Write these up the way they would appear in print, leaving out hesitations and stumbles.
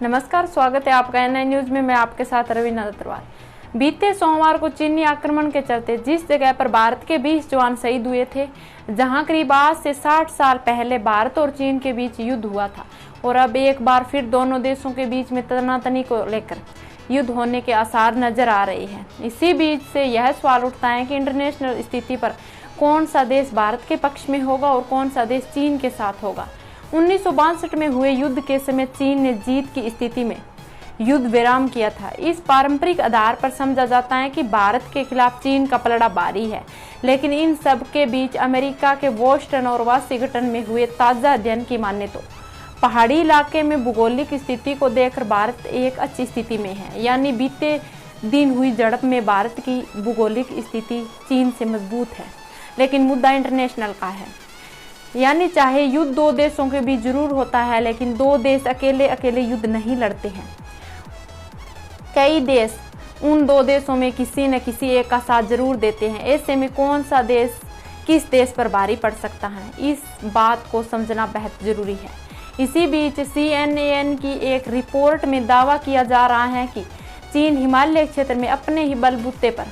नमस्कार, स्वागत है आपका एनआई न्यूज में। मैं आपके साथ रवीना अग्रवाल। बीते सोमवार को चीनी आक्रमण के चलते जिस जगह पर भारत के 20 जवान शहीद हुए थे, जहां करीब आज से 60 साल पहले भारत और चीन के बीच युद्ध हुआ था, और अब एक बार फिर दोनों देशों के बीच में तनातनी को लेकर युद्ध होने के आसार नजर आ रहे हैं। इसी बीच से यह सवाल उठता है कि इंटरनेशनल स्थिति पर कौन सा देश भारत के पक्ष में होगा और कौन सा देश चीन के साथ होगा। 1962 में हुए युद्ध के समय चीन ने जीत की स्थिति में युद्ध विराम किया था। इस पारंपरिक आधार पर समझा जाता है कि भारत के खिलाफ चीन का पलड़ा भारी है, लेकिन इन सब के बीच अमेरिका के बोस्टन और वाशिंगटन में हुए ताज़ा अध्ययन की माने तो पहाड़ी इलाके में भूगोलिक स्थिति को देखकर भारत एक अच्छी स्थिति में है। यानी बीते दिन हुई झड़प में भारत की भूगोलिक स्थिति चीन से मजबूत है, लेकिन मुद्दा इंटरनेशनल का है। यानी चाहे युद्ध दो देशों के बीच जरूर होता है, लेकिन दो देश अकेले अकेले युद्ध नहीं लड़ते हैं। कई देश उन दो देशों में किसी न किसी एक का साथ जरूर देते हैं। ऐसे में कौन सा देश किस देश पर भारी पड़ सकता है, इस बात को समझना बेहद जरूरी है। इसी बीच CNN की एक रिपोर्ट में दावा किया जा रहा है कि चीन हिमालय क्षेत्र में अपने ही बलबूते पर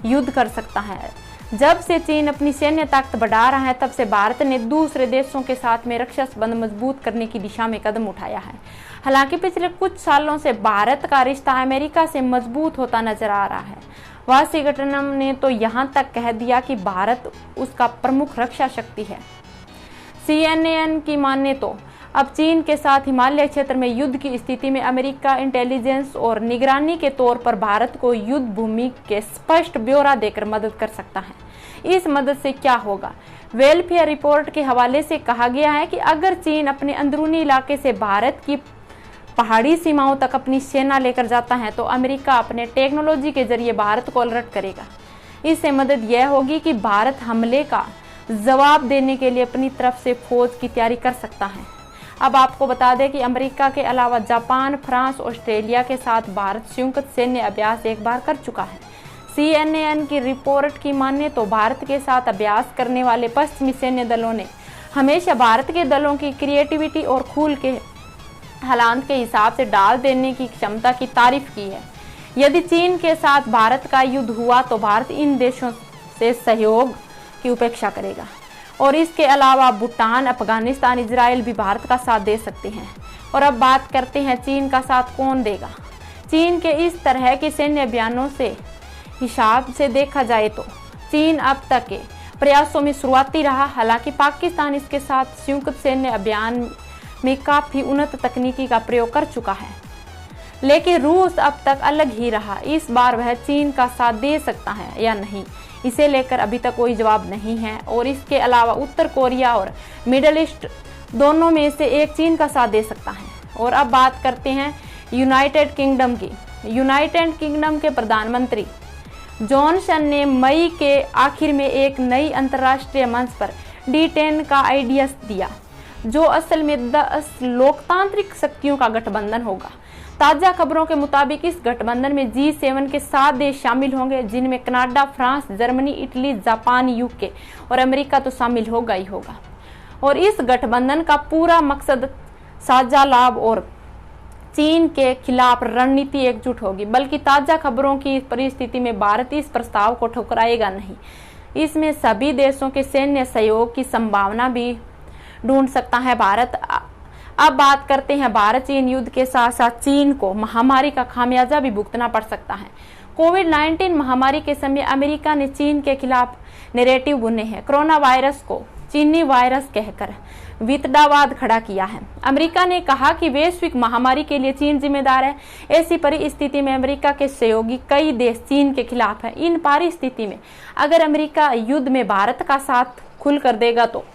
युद्ध कर सकता है। जब से चीन अपनी सैन्य ताकत बढ़ा रहा है, तब से भारत ने दूसरे देशों के साथ में रक्षा संबंध मजबूत करने की दिशा में कदम उठाया है। हालांकि पिछले कुछ सालों से भारत का रिश्ता अमेरिका से मजबूत होता नजर आ रहा है। वाशिंगटन ने तो यहाँ तक कह दिया कि भारत उसका प्रमुख रक्षा शक्ति है। CNN की माने तो अब चीन के साथ हिमालय क्षेत्र में युद्ध की स्थिति में अमेरिका इंटेलिजेंस और निगरानी के तौर पर भारत को युद्ध भूमि के स्पष्ट ब्यौरा देकर मदद कर सकता है। इस मदद से क्या होगा? वेलफेयर रिपोर्ट के हवाले से कहा गया है कि अगर चीन अपने अंदरूनी इलाके से भारत की पहाड़ी सीमाओं तक अपनी सेना लेकर जाता है, तो अमेरिका अपने टेक्नोलॉजी के जरिए भारत को अलर्ट करेगा। इससे मदद यह होगी कि भारत हमले का जवाब देने के लिए अपनी तरफ से फौज की तैयारी कर सकता है। अब आपको बता दें कि अमेरिका के अलावा जापान, फ्रांस, ऑस्ट्रेलिया के साथ भारत संयुक्त सैन्य अभ्यास एक बार कर चुका है। CNN की रिपोर्ट की माने तो भारत के साथ अभ्यास करने वाले पश्चिमी सैन्य दलों ने हमेशा भारत के दलों की क्रिएटिविटी और खूल के हालात के हिसाब से डाल देने की क्षमता की तारीफ की है। यदि चीन के साथ भारत का युद्ध हुआ तो भारत इन देशों से सहयोग की उपेक्षा करेगा, और इसके अलावा भूटान, अफगानिस्तान, इजराइल भी भारत का साथ दे सकते हैं। और अब बात करते हैं चीन का साथ कौन देगा। चीन के इस तरह के सैन्य अभियानों से हिसाब से देखा जाए तो चीन अब तक के प्रयासों में शुरुआती रहा। हालांकि पाकिस्तान इसके साथ संयुक्त सैन्य अभियान में काफी उन्नत तकनीकी का प्रयोग कर चुका है, लेकिन रूस अब तक अलग ही रहा। इस बार वह चीन का साथ दे सकता है या नहीं, इसे लेकर अभी तक कोई जवाब नहीं है। और इसके अलावा उत्तर कोरिया और मिडल ईस्ट दोनों में से एक चीन का साथ दे सकता है। और अब बात करते हैं यूनाइटेड किंगडम की। यूनाइटेड किंगडम के प्रधानमंत्री जॉनसन ने मई के आखिर में एक नई अंतर्राष्ट्रीय मंच पर D10 का आइडिया दिया, जो असल में 10 लोकतांत्रिक शक्तियों का गठबंधन होगा। ताज़ा खबरों के मुताबिक इस गठबंधन में G7 के 7 देश शामिल होंगे, जिनमें Canada, France, Germany, Italy, Japan, UK और अमेरिका तो शामिल होगा ही होगा। और इस गठबंधन का पूरा मकसद साझा लाभ और चीन के खिलाफ रणनीति एकजुट होगी। बल्कि ताज़ा खबरों की परिस्थिति में भारत इस प्रस्ताव को ठुकराएगा नहीं। इसमें सभी देशों के सैन्य सहयोग की संभावना भी ढूंढ सकता है भारत। अब बात करते हैं भारत चीन युद्ध के साथ साथ चीन को महामारी का खामियाजा भी भुगतना पड़ सकता है। कोविड-19 महामारी के समय अमेरिका ने चीन के खिलाफ नैरेटिव बुने हैं। कोरोना वायरस को चीनी वायरस कहकर वितंडावाद खड़ा किया है। अमेरिका ने कहा कि वैश्विक महामारी के लिए चीन जिम्मेदार है। ऐसी परिस्थिति में अमेरिका के सहयोगी कई देश चीन के खिलाफ हैं। इन परिस्थिति में अगर अमेरिका युद्ध में भारत का साथ खुल कर देगा, तो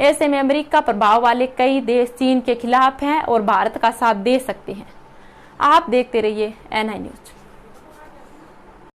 ऐसे में अमेरिका प्रभाव वाले कई देश चीन के खिलाफ हैं और भारत का साथ दे सकते हैं। आप देखते रहिए NI न्यूज।